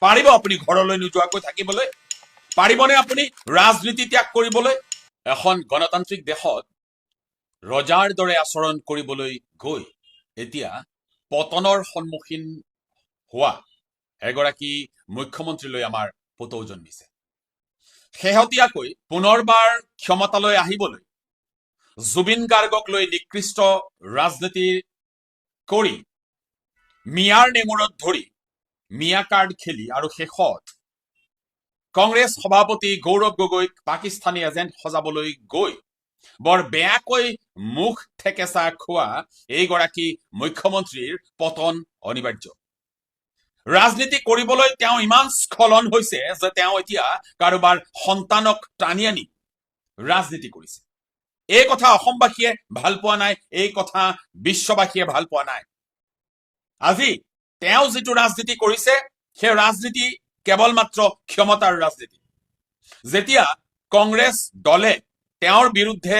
পাৰিব আপুনি ঘৰলৈ নোযোৱাকৈ থাকিবলৈ? পাৰিবনে আপুনি ৰাজনীতি ত্যাগ কৰিবলৈ? এখন গণতান্ত্ৰিক দেশত ৰজাৰ দৰে আচৰণ কৰিবলৈ গৈ এতিয়া পতনৰ সন্মুখীন হোৱা এগৰাকী মুখ্যমন্ত্ৰীলৈ আমাৰ পুতৌ জন্মিছে। শেহতীয়াকৈ পুনৰবাৰ ক্ষমতালৈ আহিবলৈ জুবিন গাৰ্গক লৈ নিকৃষ্ট ৰাজনীতি কৰি মিয়াৰ নেমুৰত ধৰি মিয়া কাৰ্ড খেলি আৰু শেষত কংগ্ৰেছ সভাপতি গৌৰৱ গগৈক পাকিস্তানী এজেণ্ট সজাবলৈ গৈ বৰ বেয়াকৈ মুখ ঠেকেচা খোৱা এইগৰাকী মুখ্যমন্ত্ৰীৰ পতন অনিবাৰ্য। ৰাজনীতি কৰিবলৈ তেওঁ ইমান স্খলন হৈছে যে তেওঁ এতিয়া কাৰোবাৰ সন্তানক টানি আনি ৰাজনীতি কৰিছে। এই কথা অসমবাসীয়ে ভাল পোৱা নাই, এই কথা বিশ্ববাসীয়ে ভাল পোৱা নাই। আজি তেওঁ যিটো ৰাজনীতি কৰিছে সেই ৰাজনীতি কেৱল মাত্ৰ ক্ষমতাৰ ৰাজনীতি। যেতিয়া কংগ্ৰেছ দলে তেওঁৰ বিৰুদ্ধে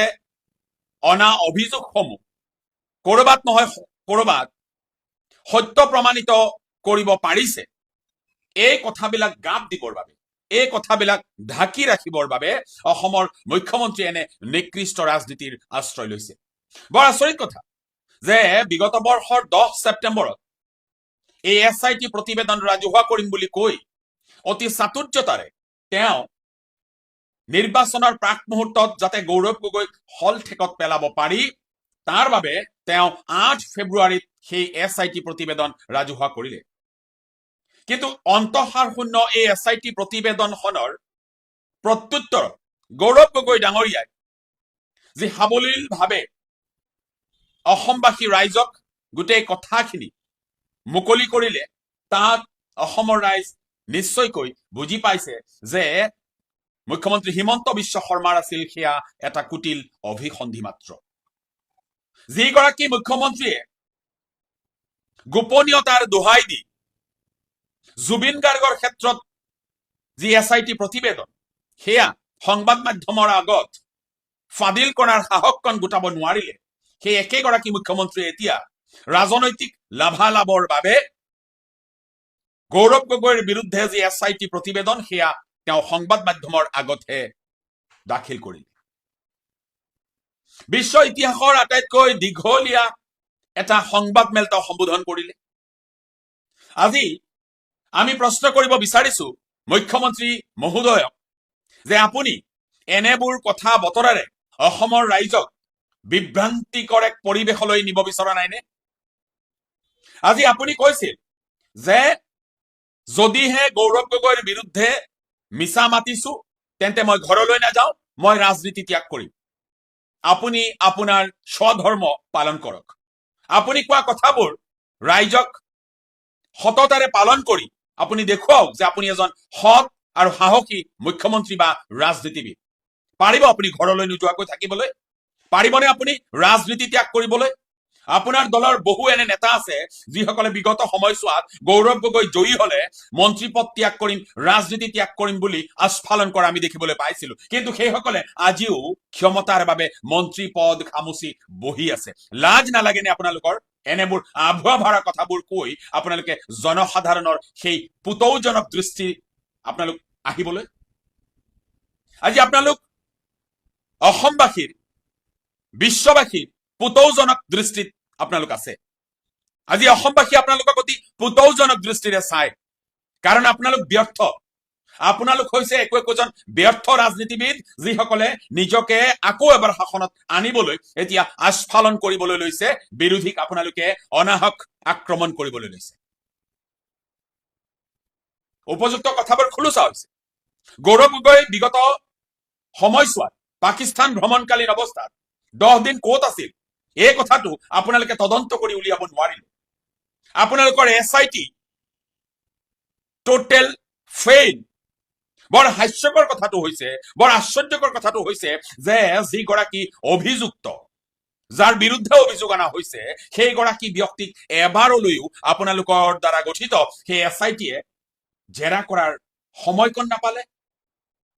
অনা অভিযোগসমূহ কৰবাত নহয় কৰবাত সত্য প্ৰমাণিত কৰিব পাৰিছে, এই কথাবিলাক গাপ দিবৰ বাবে, এই কথাবিলাক ঢাকি ৰাখিবৰ বাবে অসমৰ মুখ্যমন্ত্ৰী এনে নিকৃষ্ট ৰাজনীতিৰ আশ্ৰয় লৈছে। বৰ আচৰিত কথা যে বিগত বৰ্ষৰ 10 ছেপ্টেম্বৰত এই SIT প্ৰতিবেদন ৰাজহুৱা কৰিম বুলি কৈ অতি চাতুৰ্যতাৰে তেওঁ নিৰ্বাচনৰ প্ৰাক মুহূৰ্তত যাতে গৌৰৱ গগৈক হল ঠেকত পেলাব পাৰি তাৰ বাবে তেওঁ 8 ফেব্ৰুৱাৰীত সেই SIT প্ৰতিবেদন ৰাজহুৱা কৰিলে। কিন্তু অন্তঃসাৰ শূন্য এই SIT প্ৰতিবেদনখনৰ প্ৰত্যুত্তৰ গৌৰৱ গগৈ ডাঙৰীয়াই যি সাৱলীলভাৱে অসমবাসী ৰাইজক গোটেই কথাখিনি মুকলি কৰিলে, তাত অসমৰ ৰাইজ নিশ্চয়কৈ বুজি পাইছে যে মুখ্যমন্ত্ৰী হিমন্ত বিশ্ব শৰ্মাৰ আছিল সেয়া এটা কুটিল অভিসন্ধি মাত্ৰ। যিগৰাকী মুখ্যমন্ত্ৰীয়ে গোপনীয়তাৰ দোহাই দি জুবিন গাৰ্গৰ ক্ষেত্ৰত যি SIT প্ৰতিবেদন সেয়া সংবাদ মাধ্যমৰ আগত ফাদিল কৰাৰ সাহসকণ গোটাব নোৱাৰিলে, সেই একেগৰাকী মুখ্যমন্ত্ৰীয়ে এতিয়া ৰাজনৈতিক লাভালাভৰ বাবে গৌৰৱ গগৈৰ বিৰুদ্ধে যি SIT প্ৰতিবেদন সেয়া তেওঁ সংবাদ মাধ্যমৰ আগতহে দাখিল কৰিলে। বিশ্ব ইতিহাসৰ আটাইতকৈ দীঘলীয়া এটা সংবাদ মেল তেওঁ সম্বোধন কৰিলে। আজি আমি প্ৰশ্ন কৰিব বিচাৰিছো মুখ্যমন্ত্ৰী মহোদয়ক যে আপুনি এনেবোৰ কথা বতৰাৰে অসমৰ ৰাইজক বিভ্ৰান্তিকৰ এক পৰিৱেশলৈ নিব বিচৰা নাইনে? আজি আপুনি কৈছিল যে যদিহে গৌৰৱ গগৈৰ বিৰুদ্ধে মিছা মাতিছো তেন্তে মই ঘৰলৈ নাযাওঁ, মই ৰাজনীতি ত্যাগ কৰিম। আপুনি আপোনাৰ স্বধৰ্ম পালন কৰক। আপুনি কোৱা কথাবোৰ ৰাইজক সততাৰে পালন কৰি আপুনি দেখুৱাওক যে আপুনি এজন সৎ আৰু সাহসী মুখ্যমন্ত্ৰী বা ৰাজনীতিবিদ। পাৰিব আপুনি ঘৰলৈ নোযোৱাকৈ থাকিবলৈ? পাৰিবনে আপুনি ৰাজনীতি ত্যাগ কৰিবলৈ? আপোনাৰ দলৰ বহু এনে নেতা আছে যিসকলে বিগত সময়ছোৱাত গৌৰৱ গগৈ জয়ী হলে মন্ত্ৰী পদ ত্যাগ কৰিম, ৰাজনীতি ত্যাগ কৰিম বুলি আস্ফালন কৰা আমি দেখিবলৈ পাইছিলো। কিন্তু সেইসকলে আজিও ক্ষমতাৰ বাবে মন্ত্ৰী পদ খামুচি বহি আছে। লাজ নালাগেনে আপোনালোকৰ এনেবোৰ আভুৱা ভৰা কথাবোৰ কৈ আপোনালোকে জনসাধাৰণৰ সেই পুতৌজনক দৃষ্টি আপোনালোক আহিবলৈ? আজি আপোনালোক অসমবাসীৰ বিশ্ববাসীৰ পুতৌজনক দৃষ্টিত আপোনালোক আছে। আজি অসমবাসী আপোনালোকক অতি পুতৌজনক দৃষ্টিৰে চায়, কাৰণ আপোনালোক ব্যৰ্থ। আপোনালোক হৈছে একোজন ব্যৰ্থ ৰাজনীতিবিদ যিসকলে নিজকে আকৌ এবাৰ শাসনত আনিবলৈ এতিয়া আস্ফালন কৰিবলৈ লৈছে, বিৰোধীক আপোনালোকে অনাহক আক্ৰমণ কৰিবলৈ লৈছে। উপযুক্ত কথাবোৰ খোলোচা হৈছে। গৌৰৱ গগৈ বিগত সময়ছোৱাত পাকিস্তান ভ্ৰমণকালীন অৱস্থাত 10 দিন ক'ত আছিল এই কথাটো আপোনালোকে তদন্ত কৰি উলিয়াব নোৱাৰিলে। আপোনালোকৰ SIT টোটেল ফেইল। বৰ হাস্যকৰ কথাটো হৈছে, বৰ আশ্চৰ্যকৰ কথাটো হৈছে যে যিগৰাকী অভিযুক্ত, যাৰ বিৰুদ্ধে অভিযোগ অনা হৈছে, সেইগৰাকী ব্যক্তিক এবাৰলৈও আপোনালোকৰ দ্বাৰা গঠিত সেই SITয়ে জেৰা কৰাৰ সময়কণ নাপালে।